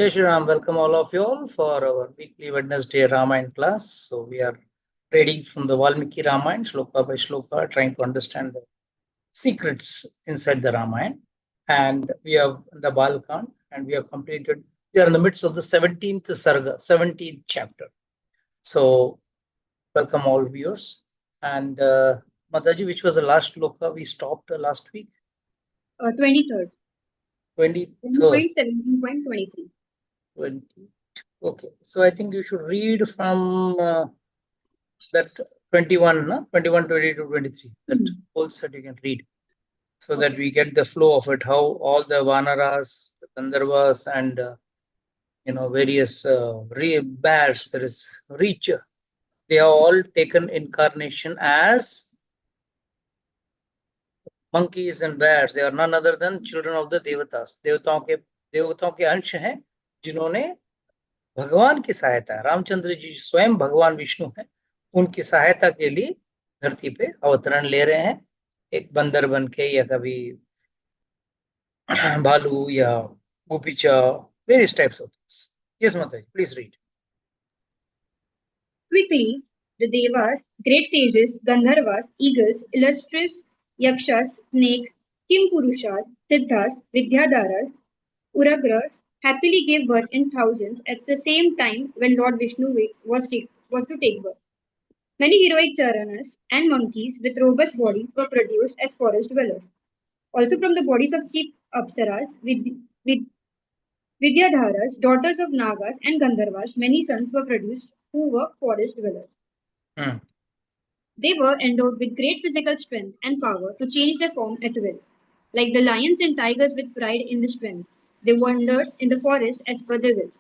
Jai Shri Ram, welcome all of you all for our weekly Wednesday Ramayana class. So we are reading from the Valmiki Ramayana, shloka by shloka, trying to understand the secrets inside the Ramayana. And we have the Balkan, and we have completed, we are in the midst of the 17th Sarga, 17th chapter. So welcome all viewers. And Mataji, which was the last shloka we stopped last week? 23rd. 23rd. 17.23. 20. Okay, so I think you should read from that 21, no? 21, 22, 23. That whole set you can read, so that we get the flow of it. How all the Vanaras, the Gandharvas, and various bears. There is Reach. They are all taken incarnation as monkeys and bears. They are none other than children of the Devatas. देवताओं के अंश हैं जिन्होंने भगवान की सहायता, रामचंद्र जी स्वयं भगवान विष्णु हैं, उनकी सहायता के लिए धरती पे अवतरण ले रहे हैं, एक बंदर बन के या कभी भालू या गोपीचा, various types of things. Yes, Mataji, please read. Quickly, the Devas, great sages, Gandharvas, eagles, illustrious Yakshas, snakes, Kimpurushas, Siddhas, Vidyadharas, Uragras happily gave birth in thousands at the same time when Lord Vishnu was to take birth. Many heroic charanas and monkeys with robust bodies were produced as forest dwellers. Also from the bodies of chief apsaras, Vidyadharas, daughters of Nagas and Gandharvas, many sons were produced who were forest dwellers. They were endowed with great physical strength and power to change their form at will. Like the lions and tigers with pride in the strength, they wandered in the forest as per their will.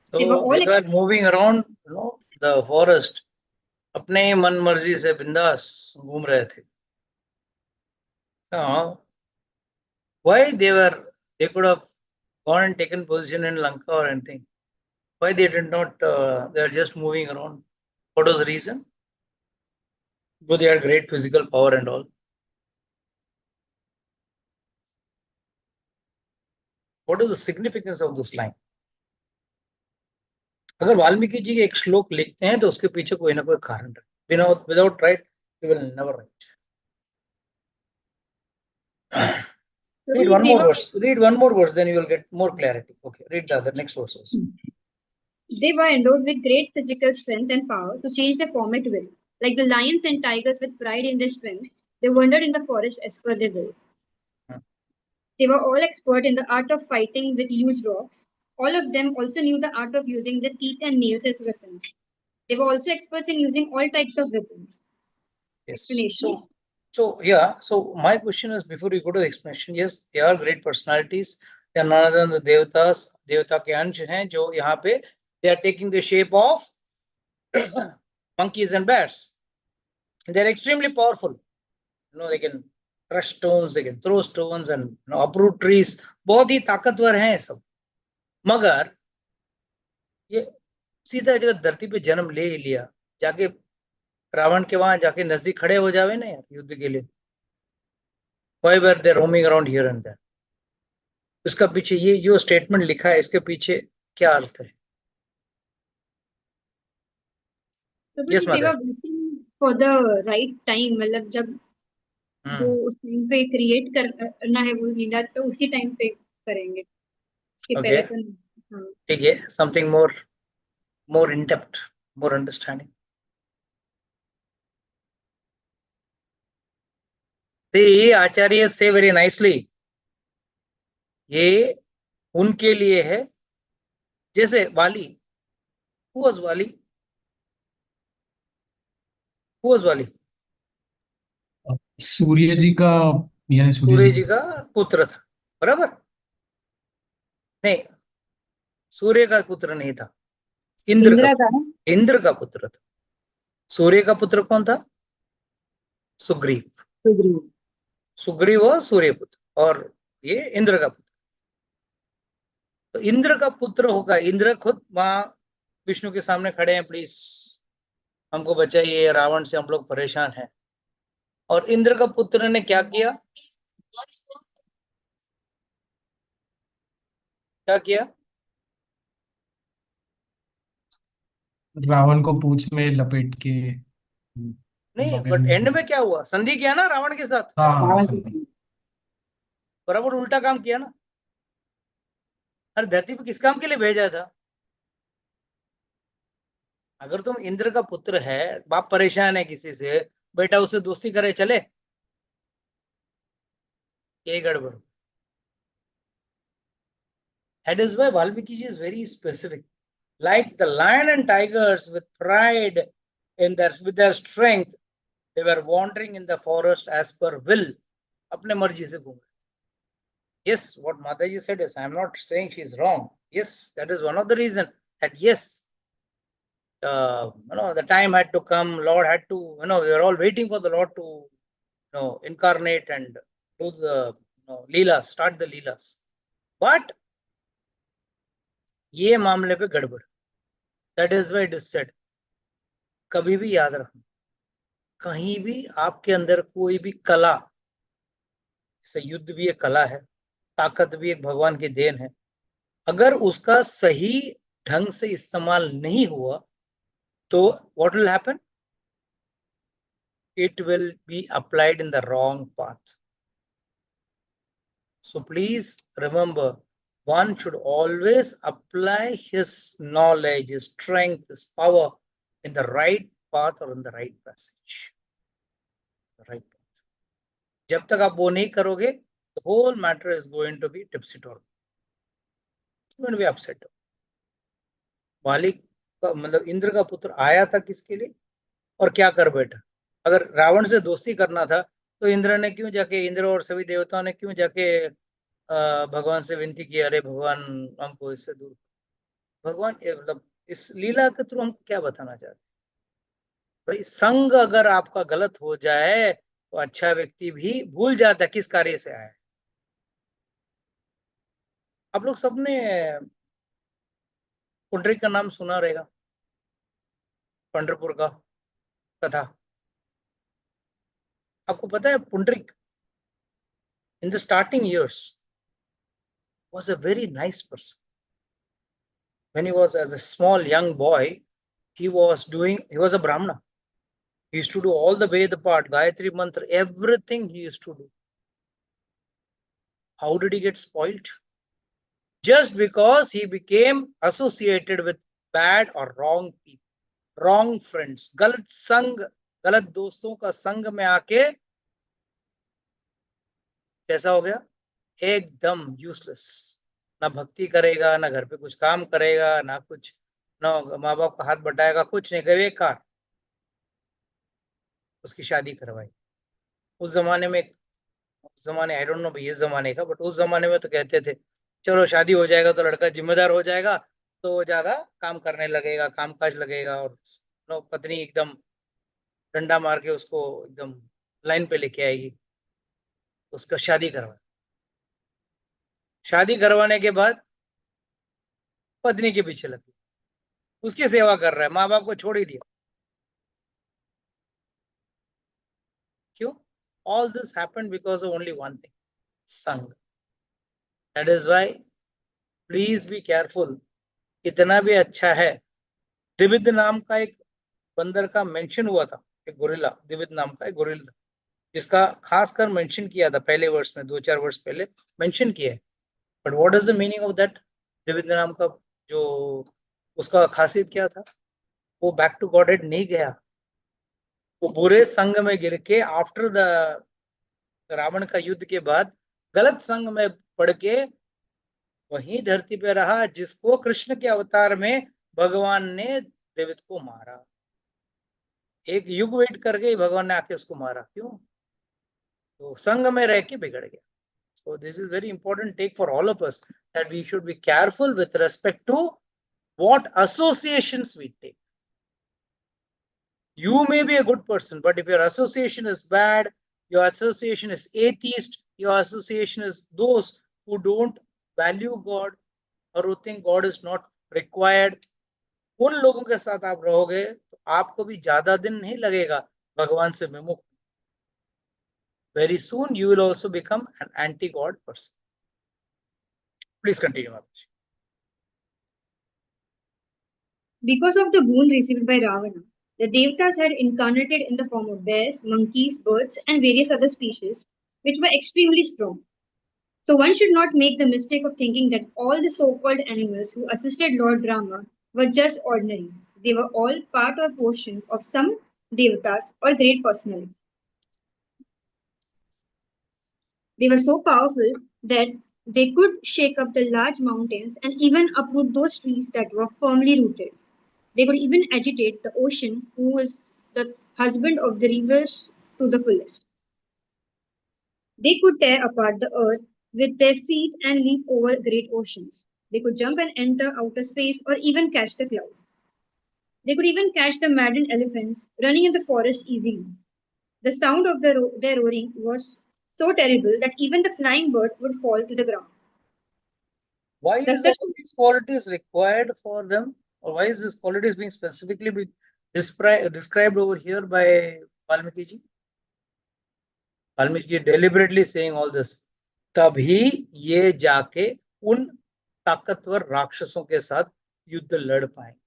So they were moving around, the forest. अपने मन मर्जी से बिंदास घूम रहे थे. Why they could have gone and taken position in Lanka or anything? Why they did not? They are just moving around. What was the reason? Because they had great physical power and all. What is the significance of this line? अगर वाल्मीकि जी एक श्लोक लिखते हैं तो उसके पीछे कोई ना कोई कारण है. Without right, you will never write. Read one more verse. Read one more verse, then you will get more clarity. Okay, read the other next verses. They were endowed with great physical strength and power to change their form at will. Like the lions and tigers with pride in their strength, they wandered in the forest as per their will. They were all expert in the art of fighting with huge rocks. All of them also knew the art of using the teeth and nails as weapons. They were also experts in using all types of weapons. Yes. So my question is, before we go to the explanation, yes, they are great personalities. They are none other than the devatas. देवता के अंश हैं जो यहाँ पे they are taking the shape of monkeys and bears. They are extremely powerful. They can crush stones, they can throw stones and uproot trees. बहुत ही ताकतवर हैं सब. मगर ये सीधा जगह धरती पे जन्म ले ही लिया, जाके रावण के वहां जाके नजदीक खड़े हो जावे ना यार युद्ध के लिए. Why were they roaming around here and there? इसका पीछे ये जो स्टेटमेंट लिखा है, इसके पीछे क्या अर्थ है? Yes, they were waiting for the right time. मतलब जब वो उस टाइम पे क्रिएट करना है वो लीला, तो उसी टाइम पे करेंगे. उसके पहले तो ठीक है. Something more in depth, more understanding. ये आचार्य से very nicely, ये उनके लिए है. जैसे वाली, who was वाली? Who was वाली? सूर्य जी का, यानी सूर्य जी का पुत्र था, बराबर? नहीं, सूर्य का पुत्र नहीं था, इंद्र का पुत्र था. सूर्य का पुत्र कौन था? सुग्रीव और सूर्यपुत्र, और ये इंद्र का पुत्र. तो इंद्र का पुत्र होगा. इंद्र खुद वहां विष्णु के सामने खड़े हैं, प्लीज हमको बचाइए, रावण से हम लोग परेशान हैं. और इंद्र का पुत्र ने क्या किया? क्या किया? रावण को पूंछ में लपेट के नहीं, जगह बट में। एंड में क्या हुआ? संधि किया ना रावण के साथ, हाँ समझ। बराबर उल्टा काम किया ना। अरे धरती पे किस काम के लिए भेजा था? अगर तुम इंद्र का पुत्र है, बाप परेशान है किसी से, बेटा उससे दोस्ती करे चले? ये गड़बड़। That is why Valmiki ji is very specific. Like the lion and tigers with pride with their strength, they were wandering in the forest as per will. अपने मर्जी से घूम रहे। Yes, what Mataji said is, I am not saying she is wrong. Yes, that is one of the reason that yes, the time had to come. Lord had to, we are all waiting for the Lord to, incarnate and do the, leela, start the leelas. But ये मामले पे गड़बड़। That is why it is said, कभी भी याद रखना, कहीं भी आपके अंदर कोई भी कला, जैसे युद्ध भी एक कला है, ताकत भी एक भगवान की देन है, अगर उसका सही ढंग से इस्तेमाल नहीं हुआ तो what will happen? It will be applied in the wrong path. So please remember, one should always apply his knowledge, his strength, his power in the right path or in the right passage. The right path. जब तक आप वो नहीं करोगे, the whole matter is going to be tipsy-turvy. It's going to be upset. वाली का मतलब इंद्र का पुत्र आया था किसके लिए और क्या कर बैठा? अगर रावण से दोस्ती करना था तो इंद्र ने क्यों जाके, इंद्र और सभी देवताओं ने क्यों जाके भगवान से विनती की, अरे भगवान हमको इससे दूर। भगवान मतलब इस लीला के थ्रू हमको क्या बताना चाहते? भाई संग अगर आपका गलत हो जाए तो अच्छा व्यक्ति भी भूल जाता है किस कार्य से आया है। आप लोग सबने पुंडरीक का नाम सुना रहेगा, पंढरपुर का कथा। आपको पता है Pundarik in the starting years was a very nice person. When he was as a small young boy, he was a Brahmana. He used to do all the Veda part, Gayatri Mantra, everything he used to do. How did he get spoiled? Just because he became associated with bad or wrong people, wrong friends, गलत संग, गलत दोस्तों का संग में आके कैसा हो गया? एकदम यूजलेस। ना भक्ति करेगा, ना घर पे कुछ काम करेगा, ना कुछ, ना माँ बाप का हाथ बटाएगा, कुछ नहीं करेगा, बेकार। उसकी शादी करवाई। उस जमाने में, उस जमाने आई डोंट नो भाई इस जमाने का, बट उस जमाने में तो कहते थे चलो शादी हो जाएगा तो लड़का जिम्मेदार हो जाएगा, तो वो ज्यादा काम करने लगेगा, काम काज लगेगा, और पत्नी एकदम डंडा मार के उसको एकदम लाइन पे लेके आएगी। उसका शादी करवा, शादी करवाने के बाद पत्नी के पीछे लग गई, उसकी सेवा कर रहा है, माँ बाप को छोड़ ही दिया। क्यों? All this happened because of only one thing, संग। That is why please be careful. इतना भी अच्छा है, द्विविद नाम का एक बंदर का मेंशन हुआ था, एक गोरिल्ला, द्विविद नाम का एक गोरिल्ला, जिसका खासकर मेंशन किया था पहले वर्ष में, 2-4 वर्ष पहले मेंशन किया है। But what is the meaning of that? Dwivid नाम का जो उसका खासियत क्या था? वो बैक टू गॉड हेड नहीं गया, वो बुरे संग में गिर के आफ्टर द रावण का युद्ध के बाद गलत संग में पड़ के वहीं धरती पे रहा, जिसको कृष्ण के अवतार में भगवान ने देवित को मारा। एक युग वेट करके भगवान ने आके उसको मारा। क्यों? तो संग में रह के बिगड़ गया। So this is very important take for all of us, that we should be careful with respect to what associations we take. You may be a good person, but if your association is bad, your association is atheist, your association is those who don't value God or who think God is not required, उन लोगों के साथ आप रहोगे तो आपको भी ज्यादा दिन नहीं लगेगा भगवान से विमुख। Very soon you will also become an anti-God person. Please continue, Mataji. Because of the boon received by Ravana, the Devatas had incarnated in the form of bears, monkeys, birds, and various other species, which were extremely strong. So one should not make the mistake of thinking that all the so-called animals who assisted Lord Rama were just ordinary. They were all part or portion of some Devatas or great personality. They were so powerful that they could shake up the large mountains and even uproot those trees that were firmly rooted. They could even agitate the ocean, who was the husband of the rivers, to the fullest. They could tear apart the earth with their feet and leap over great oceans. They could jump and enter outer space or even catch the cloud. They could even catch the maddened elephants running in the forest easily. The sound of their roaring was so terrible that even the flying bird would fall to the ground. Why The is such all these qualities required for them? Or why is these qualities being specifically described over here by Valmiki ji? Valmiki ji deliberately saying all this. तभी ये जाके उन ताकतवर राक्षसों के साथ युद्ध लड़ पाएंगे.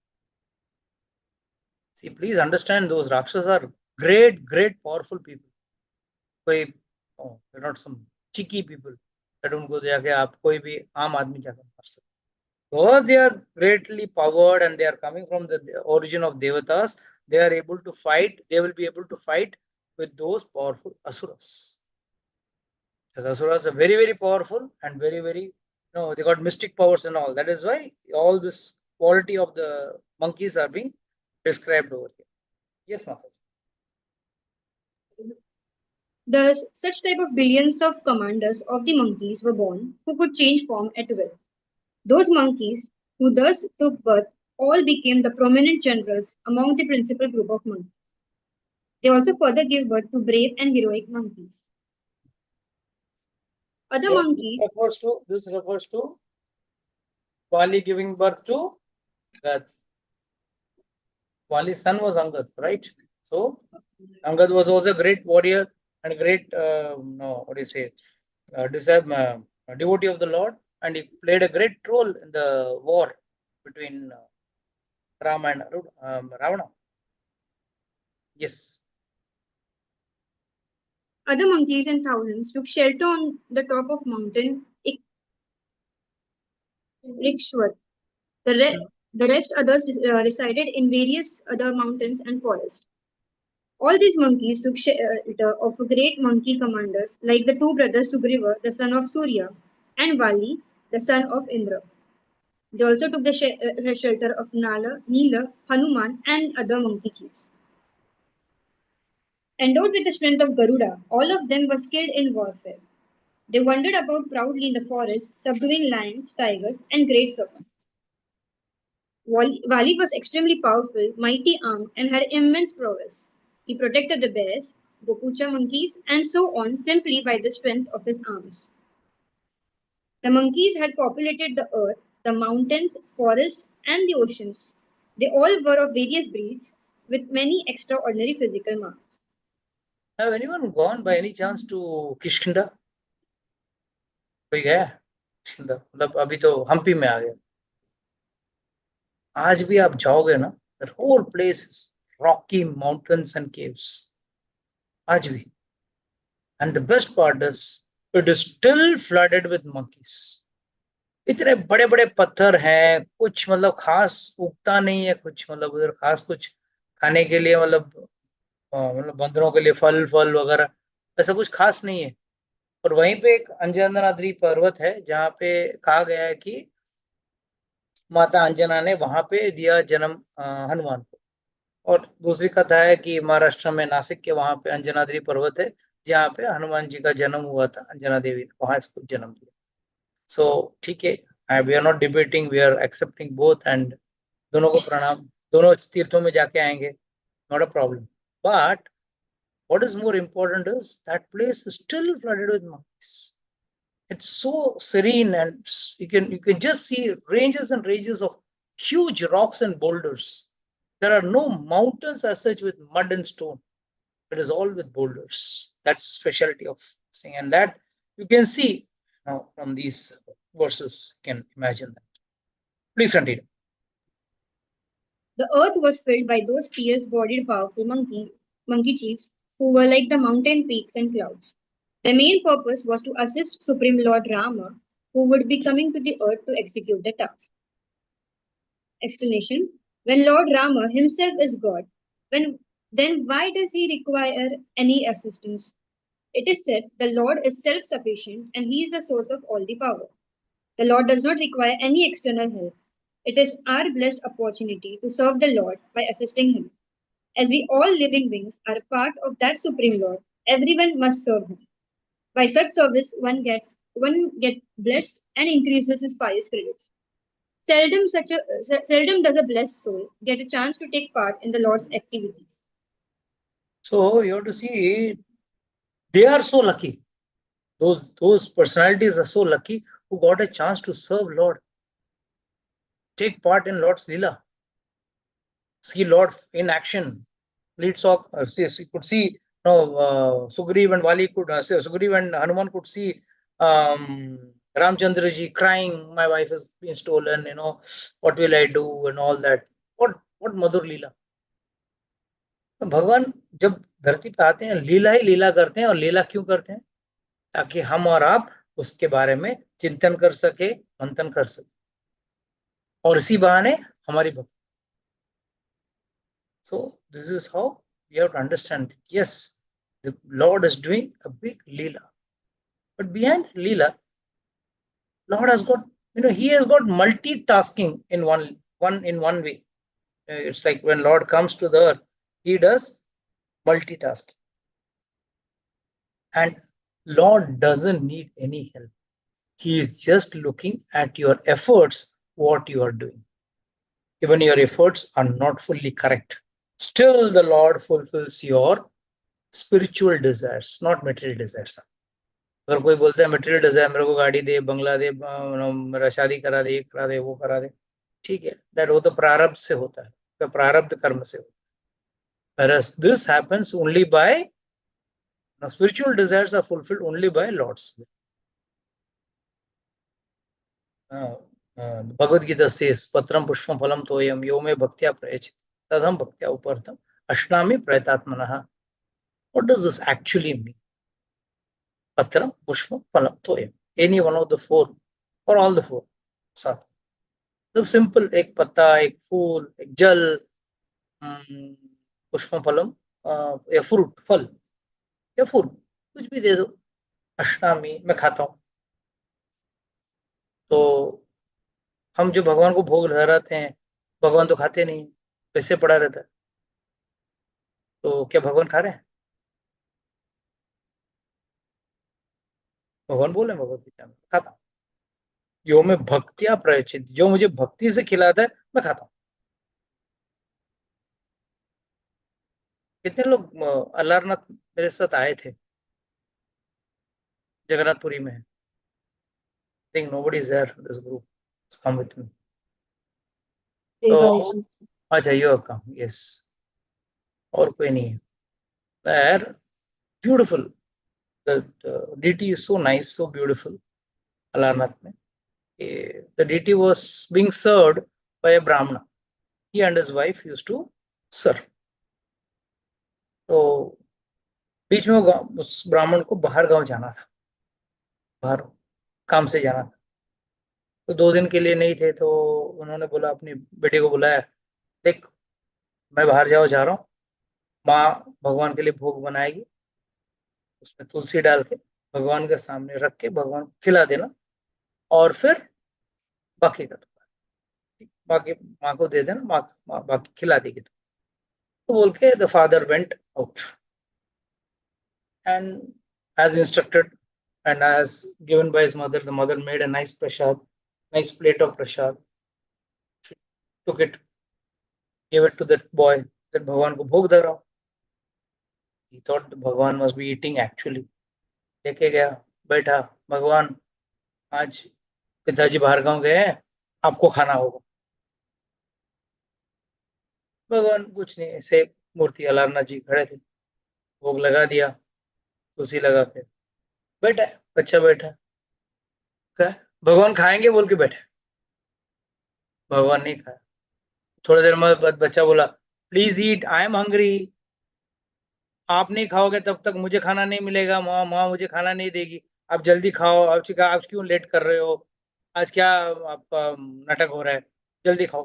See, please understand, those Rakshas are great, great, powerful people. कोई, oh, they're not some cheeky people that उनको जाके आप कोई भी आम आदमी जाकर मार सकते. Because they are greatly powered and they are coming from the origin of Devatas, they are able to fight. They will be able to fight with those powerful asuras. Because asuras are very, very powerful and very, very, they got mystic powers and all. That is why all this quality of the monkeys are being described over here. Yes, Mata. such type of billions of commanders of the monkeys were born who could change form at will. Those monkeys who thus took birth all became the prominent generals among the principal group of monkeys. They also further gave birth to brave and heroic monkeys. Other So monkeys, this refers to Vali giving birth to that. Vali's son was Angad, right? So Angad was also a great warrior and a great, devotee of the Lord, and he played a great role in the war between Rama and Ravana. Yes. other monkeys in thousands took shelter on the top of mountain Rikshwar. The rest others resided in various other mountains and forests. All these monkeys took shelter of great monkey commanders like the two brothers Sugriva, the son of Surya, and Vali, the son of Indra. They also took the shelter of Nala, Nila, Hanuman, and other monkey chiefs. Endowed with the strength of Garuda, all of them were skilled in warfare. They wandered about proudly in the forest, subduing lions, tigers, and great serpents. Vali was extremely powerful, mighty armed, and had immense prowess. He protected the bears, Gopucha monkeys, and so on simply by the strength of his arms. The monkeys had populated the earth, the mountains, forests, and the oceans. They all were of various breeds, with many extraordinary physical marks. Have anyone gone by any chance to Kishkinda? कोई गया किशकिंदा? मतलब अभी तो हम्पी में आ गया. आज भी आप जाओगे ना, the whole place is rocky mountains and caves. आज भी. And the best part is it is still flooded with monkeys. इतने बड़े बड़े पत्थर हैं, कुछ मतलब खास उगता नहीं है, कुछ मतलब उधर खास कुछ खाने के लिए, मतलब बंदरों के लिए फल फल वगैरह ऐसा कुछ खास नहीं है. और वहीं पे एक अंजनाद्री पर्वत है जहाँ पे कहा गया है कि माता अंजना ने वहां पे दिया जन्म हनुमान को. और दूसरी कथा है कि महाराष्ट्र में नासिक के वहां पे अंजनाद्री पर्वत है जहाँ पे हनुमान जी का जन्म हुआ था. अंजना देवी ने वहां इसको जन्म दिया. सो ठीक है, we are not debating, we are accepting both, and दोनों को प्रणाम. दोनों तीर्थों में जाके आएंगे, not a problem. But what is more important is that place is still flooded with monkeys. It's so serene, and you can just see ranges and ranges of huge rocks and boulders. There are no mountains as such with mud and stone. It is all with boulders. That's specialty of this thing, and that you can see now from these verses. You can imagine that. Please continue. The earth was filled by those fierce-bodied, powerful monkey chiefs who were like the mountain peaks and clouds. Their main purpose was to assist Supreme Lord Rama, who would be coming to the earth to execute the task. Explanation: when Lord Rama himself is God, then why does he require any assistance? It is said the Lord is self-sufficient and he is the source of all the power. The Lord does not require any external help. It is our blessed opportunity to serve the Lord by assisting him. As we all living beings are part of that Supreme Lord, everyone must serve him. By such service, one get blessed and increases his pious credits. Seldom does a blessed soul get a chance to take part in the Lord's activities. So you have to see, they are so lucky. Those personalities are so lucky who got a chance to serve Lord, take part in Lord's Leela, see Lord in action. You could see, Sugriv and Vali could Sugriv and Hanuman could see Ramchandra ji crying, my wife has been stolen, what will I do, and all that. What मधुर लीला. भगवान जब धरती पे आते हैं, लीला ही लीला करते हैं. और लीला क्यों करते हैं? ताकि हम और आप उसके बारे में चिंतन कर सके, मंथन कर सके, और इसी बहाने हमारी भक्ति. So this is how we have to understand. Yes, the Lord is doing a big leela, but behind leela, Lord has got, he has got multitasking in one way. It's like when Lord comes to the earth, he does multitasking, and Lord doesn't need any help. He is just looking at your efforts, what you are doing. Even your efforts are not fully correct, still the Lord fulfills your spiritual desires, not material desires. अगर कोई बोलता है material desire, मेरे को गाड़ी दे, बंगला दे, मेरा शादी करा दे, करा दे, वो करा दे, ठीक है, दैट वो तो प्रारब्ध से होता है, तो प्रारब्ध कर्म से होता है. Whereas this happens only by, spiritual desires are fulfilled only by Lord's will. Bhagavad Gita says, Patram Pushpam Phalam Toyam Yo Me Bhaktya Prayachit Tadham Bhaktya Upartham Ashnami Prayatatmanaha. What does this actually mean? Patram Pushpam Phalam Toyam. Any one of the four, or all the four. साथ. तो simple, एक पत्ता, एक फूल, एक जल, पुष्पम फलम, या fruit, फल या फूल, कुछ भी दे दो. अष्टामी, मैं खाता हूँ. तो हम जो भगवान को भोग लगाते हैं, भगवान तो खाते नहीं, वैसे पड़ा रहता है. तो क्या भगवान खा रहे हैं? भगवान बोले भगवत गीता में, खाता हूँ. यो में भक्तिया प्रयचित, जो मुझे भक्ति से खिलाता है मैं खाता हूँ. कितने लोग अलारनाथ मेरे साथ आए थे, जगन्नाथपुरी में. I think nobody is there for this group. Just come with me. तो अच्छा, you have come, yes. और कोई नहीं है. There, beautiful. The deity is so nice, so beautiful. Alarnath में. The deity was being served by a Brahmana. He and his wife used to serve. तो बीच में उस ब्राह्मण को बाहर गांव जाना था, बाहर काम से जाना था. तो 2 दिन के लिए नहीं थे, तो उन्होंने बोला, अपनी बेटे को बुलाया, देख मैं बाहर जा रहा हूँ, माँ भगवान के लिए भोग बनाएगी, उसमें तुलसी डाल के भगवान के सामने रख के भगवान को खिला देना, और फिर बाकी का बाकी माँ को दे देना, माँ बाकी खिला देगी. तो बोल के the father went out, and as instructed and as given by his mother, the mother made a nice prasad, nice plate of prasad. She took it, gave it to that boy, that Bhagwan ko bhog de raha hu. He thought the Bhagwan must be eating actually. लेके गया, बैठा, भगवान आज पिताजी बाहर गांव गए हैं, आपको खाना होगा. भगवान कुछ नहीं, ऐसे मूर्ति अलारनाथ जी खड़े थे, भोग लगा दिया, तुलसी लगा के बैठा, बच्चा बैठा, भगवान खाएंगे बोल के बैठे. भगवान नहीं खाया. थोड़ी देर में बच्चा बोला please eat, I am hungry. आप नहीं खाओगे तब तक मुझे खाना नहीं मिलेगा, माँ माँ मुझे खाना नहीं देगी, आप जल्दी खाओ। आप क्यों लेट कर रहे हो, आज क्या आपका नाटक हो रहा है, जल्दी खाओ।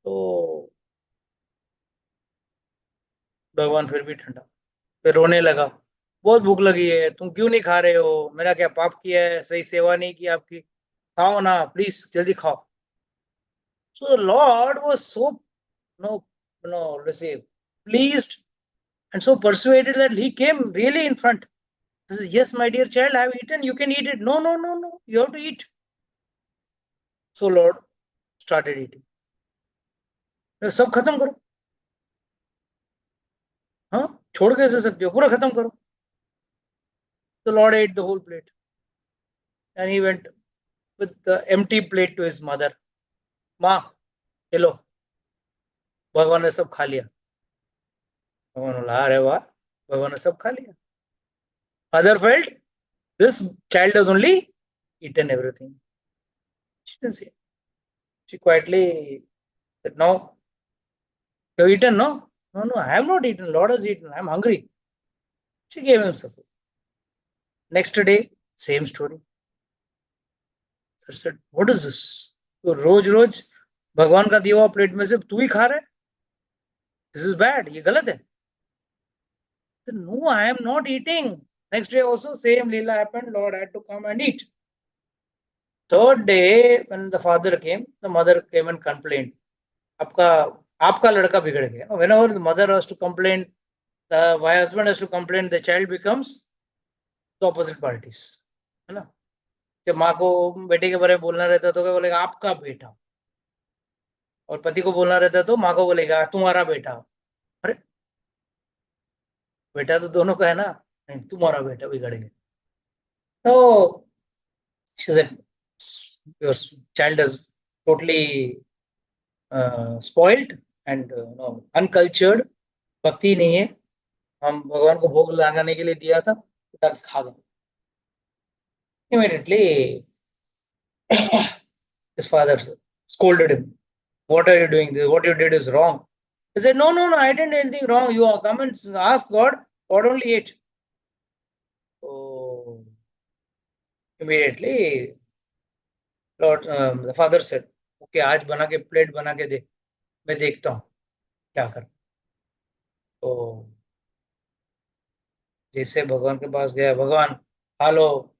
तो भगवान फिर भी ठंडा, फिर रोने लगा, बहुत भूख लगी है, तुम क्यों नहीं खा रहे हो, मेरा क्या पाप किया है, सही सेवा नहीं की आपकी, खाओ ना प्लीज जल्दी खाओ। So lord was so no no receive pleased and so persuaded that he came really in front. He says, yes my dear child, I have eaten, you can eat it. No, no, no, no, you have to eat. So Lord started eating. सब खत्म करो, हाँ छोड़ कैसे सकते हो, पूरा खत्म करो। The Lord ate the whole plate and he went with the empty plate to his mother. माँ ये लो, भगवान ने सब खा लिया। भगवान बोला अरे वाह, भगवान ने सब खा लिया। Mother felt this child has only eaten everything. She didn't say. She quietly said, no, you have eaten, no? No, no, I have not eaten. Lord has eaten. I am hungry. She gave him some food. Next day, same story. Sir said, what is this? तो रोज रोज भगवान का दिया हुआ plate में से तू ही खा रहा है, दिस इज बैड, ये गलत है। No, I am not eating. Next day also same leela happened. Lord had to come and eat. Third day when the father came, the mother came and complained. आपका लड़का बिगड़ गया. Whenever the mother has to complain, the husband has to complain, the child becomes the opposite parties. है ना? जब माँ को बेटे के बारे में बोलना रहता तो क्या बोलेगा, आपका बेटा, और पति को बोलना रहता तो माँ को बोलेगा तुम्हारा बेटा। अरे बेटा तो दोनों का है ना, नहीं तुम्हारा बेटा बिगड़ गया। तो she said, your child is totally spoiled and no, uncultured, भक्ति नहीं है, हम भगवान को भोग लगाने के लिए दिया था, उठा के खा गए। Immediately his father scolded him, what are you doing, what you did is wrong. He said, no, no, no, I didn't do anything wrong, you come and ask God, God only ate. So immediately Lord, the father said, okay, आज बना के plate बना के दे, मैं देखता हूँ क्या कर। तो जैसे भगवान के पास गया, भगवान खा लो,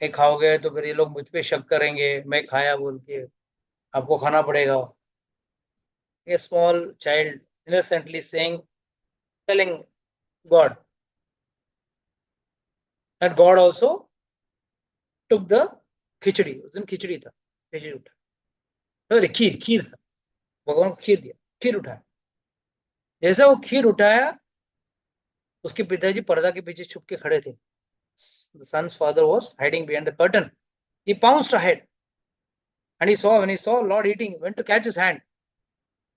नहीं खाओगे तो फिर ये लोग मुझ पे शक करेंगे, मैं खाया बोल के, आपको खाना पड़ेगा। A small child innocently saying, telling God, and God also took the खिचड़ी, उस दिन खिचड़ी था, खिचड़ी उठा, अरे खीर था, भगवान को खीर दिया, खीर उठाया। जैसे वो खीर उठाया, उसके पिताजी पर्दा के पीछे छुप के खड़े थे। The son's father was hiding behind the curtain. He pounced ahead and when he saw Lord eating, went to catch his hand.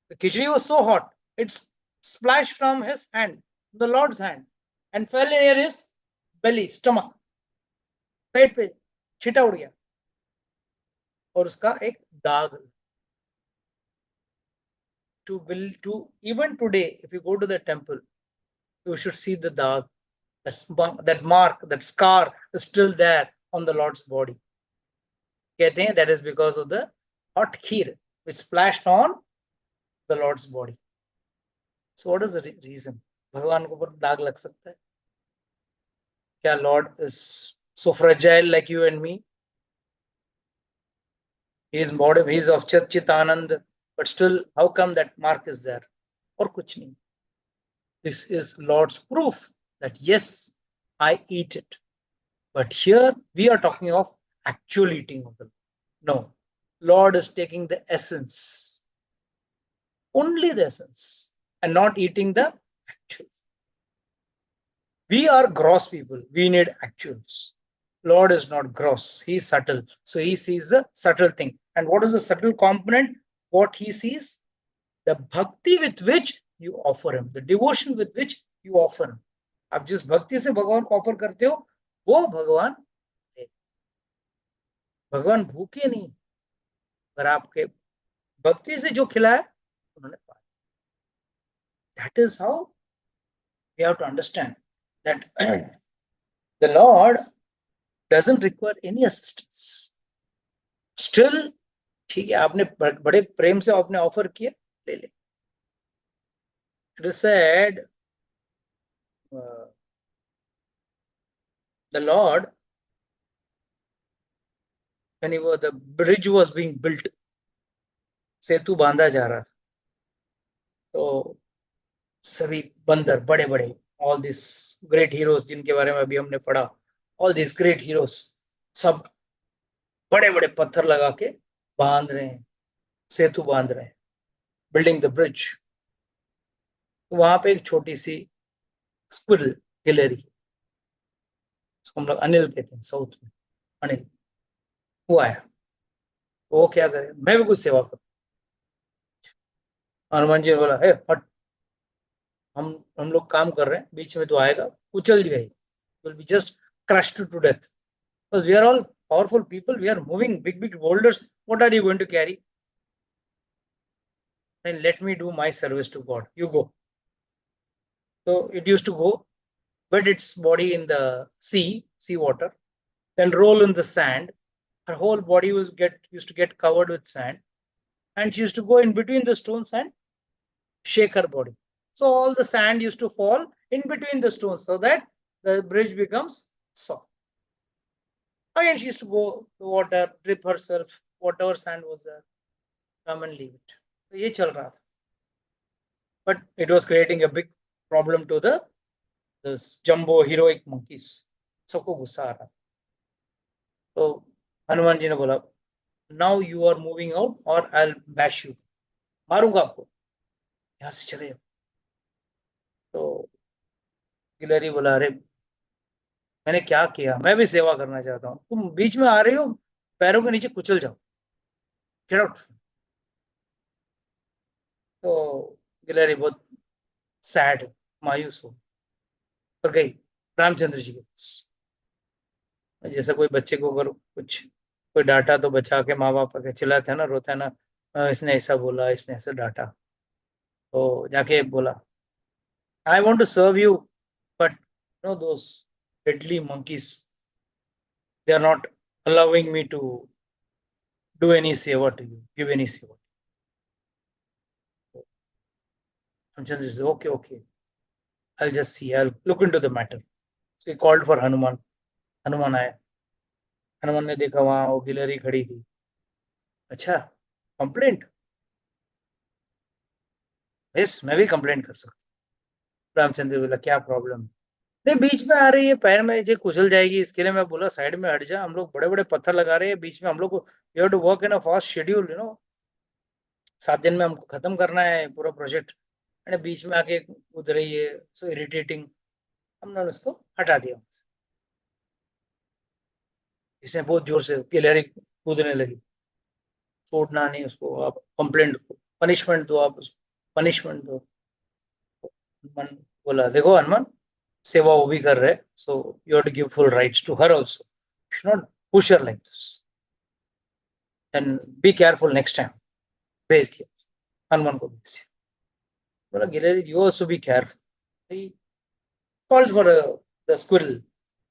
The khichdi was so hot, it splashed from his hand, the Lord's hand, and fell near his belly, stomach. पेट पे छिटा उड़ गया और उसका एक दाग। To even today, if you go to the temple, you should see the dag. That mark, that scar is still there on the Lord's body. कहते हैं that is because of the hot kheer which splashed on the Lord's body. So what is the reason? भगवान को ऊपर दाग लग सकता है क्या? Lord is so fragile like you and me. His body, he is of Chitanand, but still, how come that mark is there? और कुछ नहीं. This is Lord's proof that yes, I eat it. But here we are talking of actual eating of the Lord. No, Lord is taking the essence, only the essence, and not eating the actual. We are gross people. We need actuals. Lord is not gross. He is subtle. So he sees the subtle thing. And what is the subtle component? What he sees? The bhakti with which you offer him. The devotion with which you offer him. आप जिस भक्ति से भगवान को offer करते हो, वो भगवान है। भगवान भूखे नहीं, अगर आपके भक्ति से जो खिलाया उन्होंने पाया. That is how we have to understand that the Lord doesn't require any assistance. Still, ठीक है, आपने बड़े प्रेम से आपने ऑफर किया, ले ले. It is said the Lord, when the bridge was being built, सेतु बांधा जा रहा था, तो सभी बंदर बड़े बड़े, ऑल दिस ग्रेट हीरोज जिनके बारे में अभी हमने पढ़ा, ऑल दिस ग्रेट हीरोज सब बड़े बड़े पत्थर लगा के बांध रहे हैं, सेतु बांध रहे हैं, बिल्डिंग द ब्रिज. वहां पे एक छोटी सी स्क्विरल, गिलहरी, उसको हम लोग अनिल कहते हैं साउथ में, अनिल, वो आया. वो क्या करे, मैं भी कुछ सेवा करूं. हनुमान जी ने बोला, हे हट, हम लोग काम कर रहे हैं, बीच में तो आएगा, कुचल गई, will be just crushed to death, because we are all powerful people, we are moving big boulders, what are you going to carry? And let me do my service to God, you go. So it used to go, wet its body in the sea water, then roll in the sand. Her whole body used to get covered with sand, and she used to go in between the stones and shake her body. So all the sand used to fall in between the stones so that the bridge becomes soft. Again, she used to go to water, drip herself, whatever sand was there, come and leave it. So ये चल रहा था. But it was creating a big problem to the jumbo heroic monkeys. सबको गुस्सा आ रहा था. तो हनुमान जी ने बोला, now you are moving out or I'll bash you, मारूंगा आपको, यहाँ से चले जाओ. तो गिलहरी बोला, अरे मैंने क्या किया, मैं भी सेवा करना चाहता हूँ, तुम बीच में आ रही हो, पैरों के नीचे कुचल जाओ, गेट आउट. तो गिलहरी बहुत सैड, मायूस हो और गई रामचंद्र जी के पास. जैसा कोई बच्चे को अगर कुछ कोई डांटा तो बचा के माँ बाप के चिल्लाते हैं ना, रोता है ना, इसने ऐसा बोला, इसने ऐसा डांटा. तो जाके बोला, I want to serve you, but no those deadly monkeys, they are not allowing me to do any seva to you, give any seva. Ramchandra says, okay, I'll just see, I'll look into the matter. So he called for Hanuman. Hanuman आया. हनुमान ने देखा वहां वो गिलहरी खड़ी थी. अच्छा, complaint? Yes, मैं भी कंप्लेंट कर सकता हूँ. रामचंद्र बोला, क्या प्रॉब्लम? नहीं, बीच में आ रही है, पैर में जो कुचल जाएगी, इसके लिए मैं बोला साइड में हट जा, हम लोग बड़े बड़े पत्थर लगा रहे हैं बीच में, हम लोग को you have to work in a fast schedule, 7 दिन में हमको खत्म करना है पूरा प्रोजेक्ट, बीच में आके कूद रही है, सो इरिटेटिंग. हमने उसको हटा दिया. इसने बहुत जोर से गिलहरी कूदने लगी. छोड़ना नहीं उसको, आप कंप्लेंट को पनिशमेंट दो, आप उसको पनिशमेंट दो. हनुमान बोला, देखो हनुमान, सेवा वो भी कर रहे, so you have to give full rights to her also, you should not push her like this, and be careful next time. भेज दिया, हनुमान को भेज दिया. बोला, गिलहरी you also be careful. He called for the squirrel.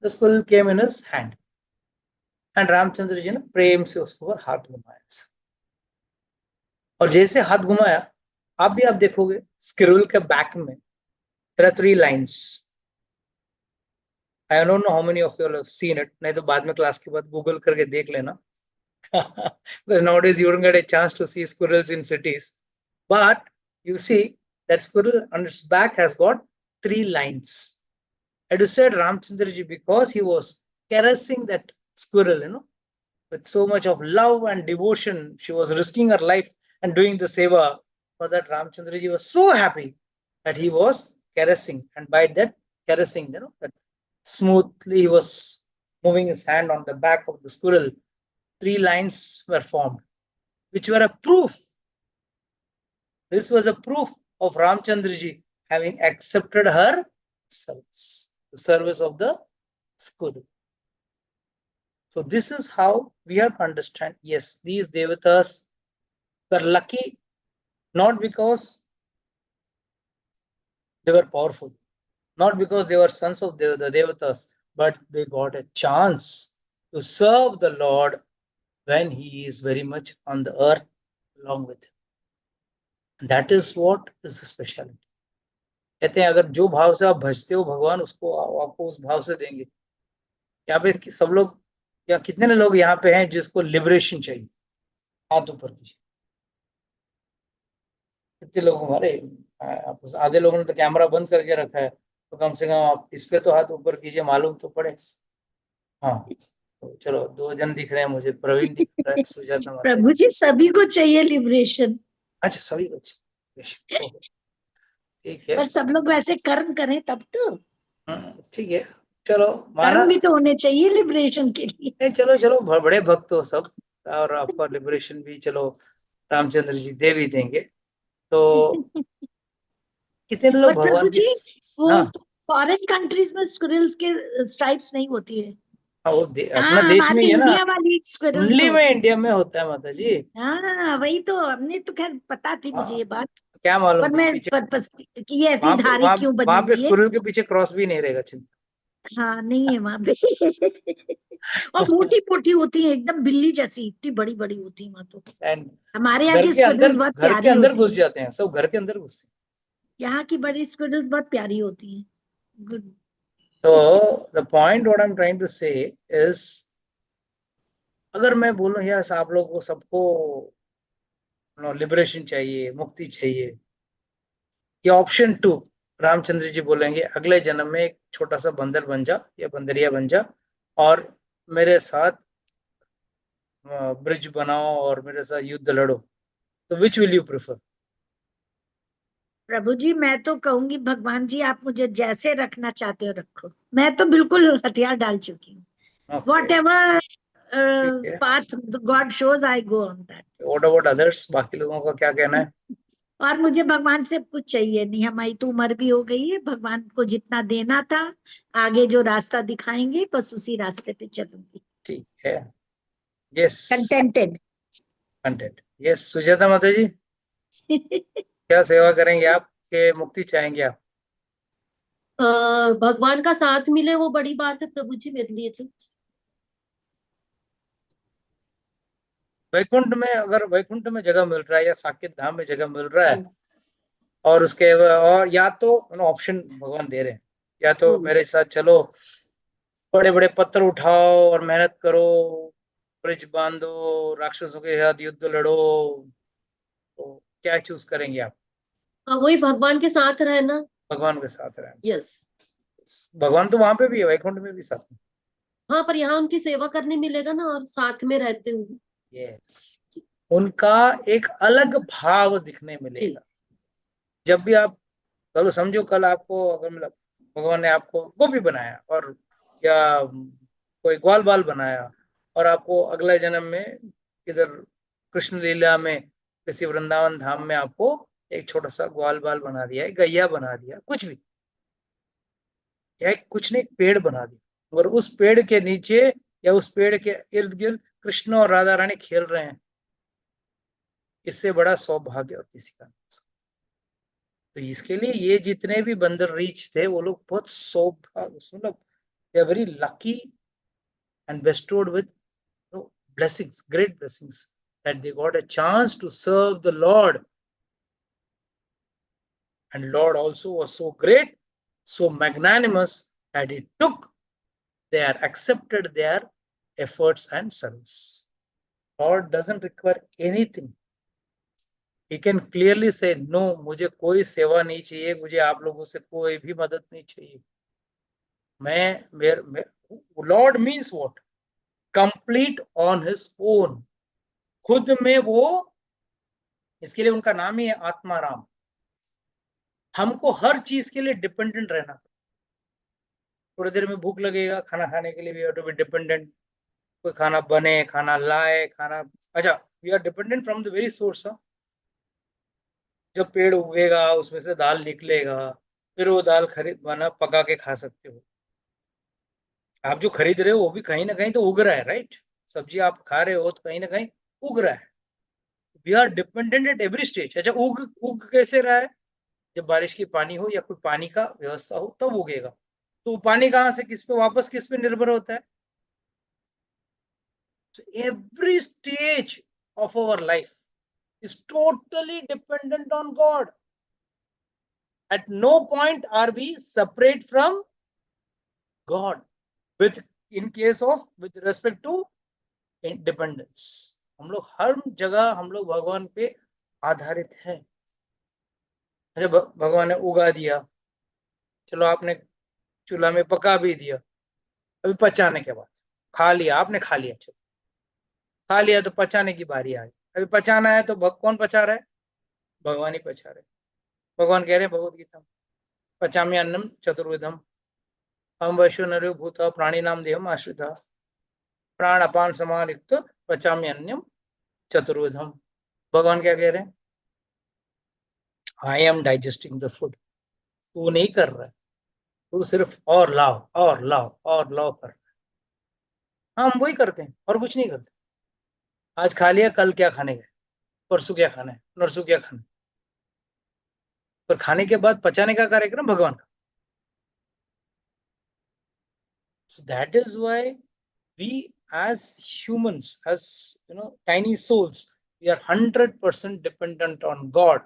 The squirrel came in his hand, and Ramchandra ji ने प्रेम से उसके ऊपर हाथ घुमाया. और जैसे हाथ घुमाया, आप देखोगे स्क्विरल के बैक में there are 3 lines. I don't know how many of you have seen it. नहीं तो बाद में क्लास के बाद गूगल करके देख लेना. Because nowadays you don't get a chance to see squirrels in cities, but you see that squirrel on its back has got 3 lines. It is said Ramchandra ji, because he was caressing that squirrel, with so much of love and devotion, she was risking her life and doing the seva. For that, Ramchandra ji was so happy that he was caressing, and by that caressing, that smoothly he was moving his hand on the back of the squirrel. 3 lines were formed, which were a proof. This was a proof of Ramchandra ji having accepted her service, the service of the squirrel. So this is how we have to understand. Yes, these devatas were lucky not because they were powerful, not because they were sons of the Devatas, but they got a chance to serve the Lord when He is very much on the earth along with Him. And that is what is the speciality. कहते हैं अगर जो भाव से आप भजते हो भगवान उसको आपको उस भाव से देंगे। यहाँ पे सब लोग या कितने लोग यहाँ पे हैं जिसको लिबरेशन चाहिए? हाथ ऊपर कीजिए। कितने लोग हमारे आधे लोगों ने तो कैमरा बंद करके रखा है, तो कम से कम आप इस पे तो हाथ ऊपर कीजिए, मालूम तो पड़े। हाँ तो चलो 2 जन दिख रहे हैं मुझे, प्रवीण दिख रहा है, सुजाता माता। प्रभु जी सभी को चाहिए लिबरेशन, अच्छा सभी को चाहिए, ठीक है। पर सब लोग वैसे कर्म करें तब तो। ठीक है चलो माना। कर्म भी तो होने चाहिए लिबरेशन के लिए। नहीं चलो चलो बड़े भक्त हो सब, और आपका लिबरेशन भी चलो रामचंद्र जी दे भी देंगे। तो कितने लोग पर प्रभु भगवान की जी वो हाँ फॉरेन कंट्रीज में स्क्विरल्स के स्ट्राइप्स नहीं होती है। हाँ, वो अपना हाँ, देश में ही हमारी है ना, इंडिया वाली स्क्विरल्स ओनली तो। में इंडिया में होता है माता जी। हाँ वही तो, हमने तो खैर पता थी मुझे ये बात, क्या मालूम पर मैं पीछे पर्पस कि ये ऐसी वहां पे धारी क्यों बनी वहां पे हुई है। स्क्विरल के पीछे क्रॉस भी नहीं रहेगा चिंता। हाँ नहीं है वहां पे। और मोटी मोटी होती है एकदम बिल्ली जैसी, इतनी बड़ी बड़ी होती है वहां तो। एंड हमारे यहाँ की स्क्विरल्स बहुत घर के प्यारी अंदर होती घुस है। जाते हैं सब, घर के अंदर घुसते यहाँ की बड़ी स्क्विरल्स बहुत प्यारी होती हैं। गुड। हैं। तो the point what I am trying to say is, अगर मैं बोलूं यस आप लोगों को सबको लिबरेशन चाहिए, मुक्ति चाहिए, ये ऑप्शन 2 रामचंद्र जी बोलेंगे अगले जन्म में एक छोटा सा बंदर बन जा या बंदरिया बन जा और मेरे साथ ब्रिज बनाओ और मेरे साथ युद्ध लड़ो, तो विच विल यू प्रेफर? प्रभु जी मैं तो कहूंगी भगवान जी आप मुझे जैसे रखना चाहते हो रखो, मैं तो बिल्कुल हथियार डाल चुकी हूँ। वॉट एवर ठीक है, path God shows I go on that. What about others, बाकी लोगों का क्या कहना है? और मुझे भगवान से कुछ चाहिए नहीं, हमारी तो उम्र भी हो गई है, भगवान को जितना देना था आगे जो रास्ता दिखाएंगे बस उसी रास्ते पे चलूंगी। ठीक है, yes contented. Content. Yes Sujata माता जी क्या सेवा करेंगे आप, के मुक्ति चाहेंगे आप? भगवान का साथ मिले वो बड़ी बात है प्रभु जी मेरे लिए तो। वैकुंठ में, अगर वैकुंठ में जगह मिल रहा है या साकेत धाम में जगह मिल रहा है, और उसके और या तो ऑप्शन भगवान दे रहे हैं, या तो मेरे साथ चलो बड़े बड़े पत्थर उठाओ और मेहनत करो, ब्रिज बांधो, राक्षसों के साथ युद्ध लड़ो, तो क्या चूज करेंगे आप? वही भगवान के साथ रहना। भगवान के साथ रहना। यस। भगवान तो वहां पे भी है, वैकुंठ में भी साथ में। हाँ पर यहाँ उनकी सेवा करने मिलेगा ना, और साथ में रहते हुए। यस, उनका एक अलग भाव दिखने मिलेगा। जब भी आप चलो समझो कल आपको अगर मतलब भगवान ने आपको गोपी बनाया और या कोई ग्वाल बाल बनाया, और आपको अगले जन्म में इधर कृष्ण लीला में किसी वृंदावन धाम में आपको एक छोटा सा ग्वाल बाल बना दिया है, गैया बना दिया, कुछ भी, या कुछ नहीं, पेड़ बना दिया, और उस पेड़ के नीचे या उस पेड़ के इर्द गिर्द कृष्ण और राधा रानी खेल रहे हैं, इससे बड़ा सौभाग्य और किसी का नहीं हो सकता। तो इसके लिए ये जितने भी बंदर रीच थे वो लोग बहुत सौभाग्य, मतलब they are very lucky and bestowed with blessings, great blessings, that they got a chance to serve the Lord. And Lord also was so great, so magnanimous, that he accepted their efforts and service. Lord doesn't require anything. He can clearly say, no, मुझे कोई सेवा नहीं चाहिए, मुझे आप लोगों से कोई भी मदद नहीं चाहिए। Lord means what? Complete on his own. खुद में वो, इसके लिए उनका नाम ही है आत्माराम। हमको हर चीज के लिए डिपेंडेंट रहना, थोड़ी देर में भूख लगेगा खाना खाने के लिए, we have to be dependent, कोई खाना बने, खाना लाए, खाना, अच्छा we are dependent from the very source. जब पेड़ उगेगा उसमें से दाल निकलेगा, फिर वो दाल खरीद बना पका के खा सकते हो। आप जो खरीद रहे हो वो भी कहीं ना कहीं तो उग रहा है, राइट? सब्जी आप खा रहे हो तो कहीं ना कहीं उग रहा है। We are dependent at every stage. अच्छा, उग उग कैसे रहा है? जब बारिश की पानी हो या कोई पानी का व्यवस्था हो तब उगेगा। तो पानी कहाँ से किस पे वापस किस पे निर्भर होता है? So every stage of our life is totally dependent on God. At no point are we separate from God with in case of with respect to dependence. हम लोग हर जगह हम लोग भगवान पे आधारित हैं। अच्छा, भगवान ने उगा दिया, चलो आपने चूल्हा में पका भी दिया, अभी पचाने के बाद खा लिया, आपने खा लिया, चलो खा लिया तो पचाने की बारी आ गई। अभी पचाना है तो कौन पचा रहा है? भगवान ही पचा रहे। भगवान कह रहे हैं भगवत गीता में, पचामी अन्नम चतुर्विधम हम वैश्व नरो भूत प्राणी नाम देहम आश्रिता प्राण अपान समान युक्त पचामी अन्नम चतुर्विधम। भगवान क्या कह रहे हैं? I am digesting the food. तू नहीं कर रहा है, तू सिर्फ और लाओ और लाओ और लाओ कर रहा है। हम वही करते हैं और कुछ नहीं करते। आज खा लिया, कल क्या खाने गए, परसों क्या खाना है, नरसों क्या खाना है, पर खाने के बाद पचाने का कार्यक्रम भगवान का। So that is why we as humans, as tiny souls, we are 100% dependent on God.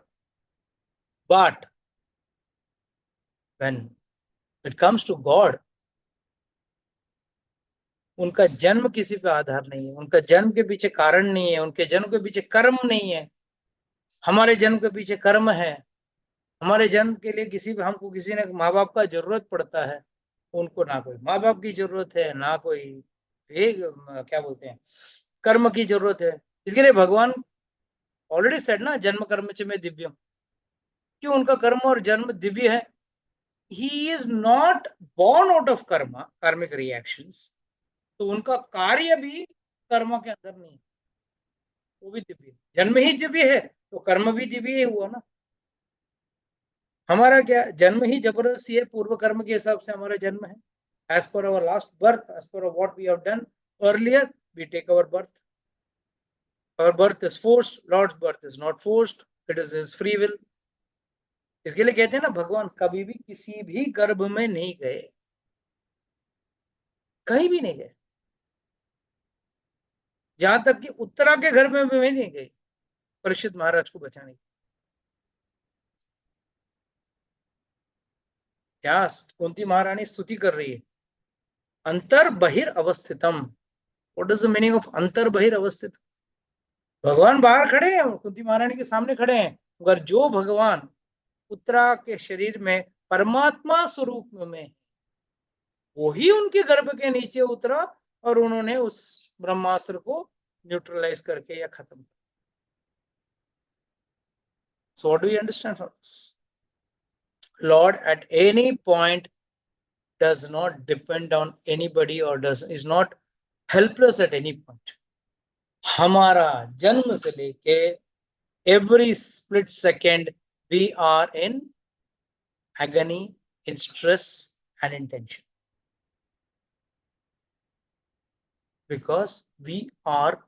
But when it comes to God, उनका जन्म किसी पे आधार नहीं है, उनका जन्म के पीछे कारण नहीं है, उनके जन्म के पीछे कर्म नहीं है। हमारे जन्म के पीछे कर्म है। हमारे जन्म के लिए हमको किसी ने माँ बाप का जरूरत पड़ता है, उनको ना कोई माँ बाप की जरूरत है, ना कोई क्या बोलते हैं कर्म की जरूरत है। इसके लिए भगवान ऑलरेडी सेड ना, जन्म कर्म च में दिव्यम। क्यों उनका कर्म और जन्म दिव्य है? He is not born out of कर्म, कार्मिक रिएक्शंस, तो उनका कार्य भी कर्म के अंदर नहीं है, वो भी दिव्य। जन्म ही दिव्य है तो कर्म भी दिव्य ही हुआ ना। हमारा क्या जन्म ही जबरदस्ती है, पूर्व कर्म के हिसाब से हमारा जन्म है। As per our last birth, as per what we have done earlier, we take our birth. Our birth is forced, Lord's birth is not forced, it is his free will. इसके लिए कहते हैं ना, भगवान कभी भी किसी भी गर्भ में नहीं गए, कहीं भी नहीं गए, जहां तक कि उत्तरा के घर में भी नहीं गए परीक्षित महाराज को बचाने की। क्या कुंती महारानी स्तुति कर रही है, अंतर बहिर अवस्थितम। What is the meaning of अंतर बहिर अवस्थित? भगवान बाहर खड़े हैं, कुंती महारानी के सामने खड़े हैं, मगर जो भगवान उत्तरा के शरीर में परमात्मा स्वरूप में, वही उनके गर्भ के नीचे उतरा और उन्होंने उस ब्रह्मास्त्र को न्यूट्रलाइज करके या खत्म। So what do we understand from this? Lord at any point does not depend on anybody or is not helpless at any point. हमारा जन्म से लेके every split second we are in agony, in stress and in tension, because we are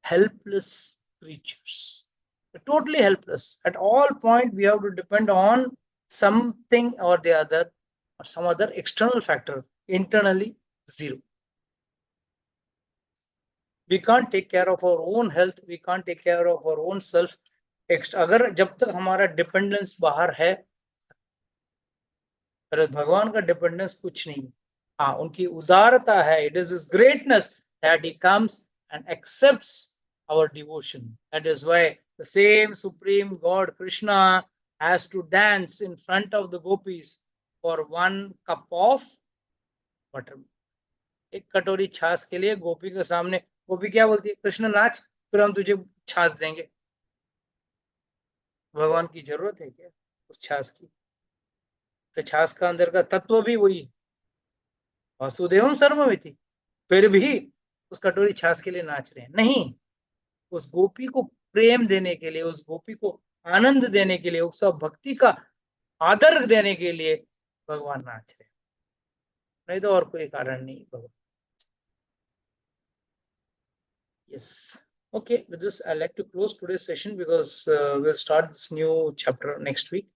helpless creatures, totally helpless. At all point we have to depend on something or the other, or some other external factor. Internally zero. We can't take care of our own health, we can't take care of our own self. अगर जब तक हमारा dependence बाहर है, भगवान का dependence कुछ नहीं। हाँ, उनकी उदारता है, it is his greatness that he comes and accepts our devotion. That is why the same supreme God Krishna has to dance in front of the gopis for one cup of water. एक कटोरी छाछ के लिए गोपी के सामने, गोपी क्या बोलती है? कृष्ण नाच, फिर हम तुझे छाछ देंगे। भगवान की जरूरत है क्या उस छाछ की? तो छाछ का अंदर का तत्व भी वही, वासुदेवम सर्वमिति, फिर भी उस कटोरी छाछ के लिए नाच रहे हैं? नहीं, उस गोपी को प्रेम देने के लिए, उस गोपी को आनंद देने के लिए, उस भक्ति का आदर देने के लिए भगवान नाच रहे हैं, नहीं तो और कोई कारण नहीं भगवान। Yes, Okay, with this, I'd like to close today's session because we'll start this new chapter next week.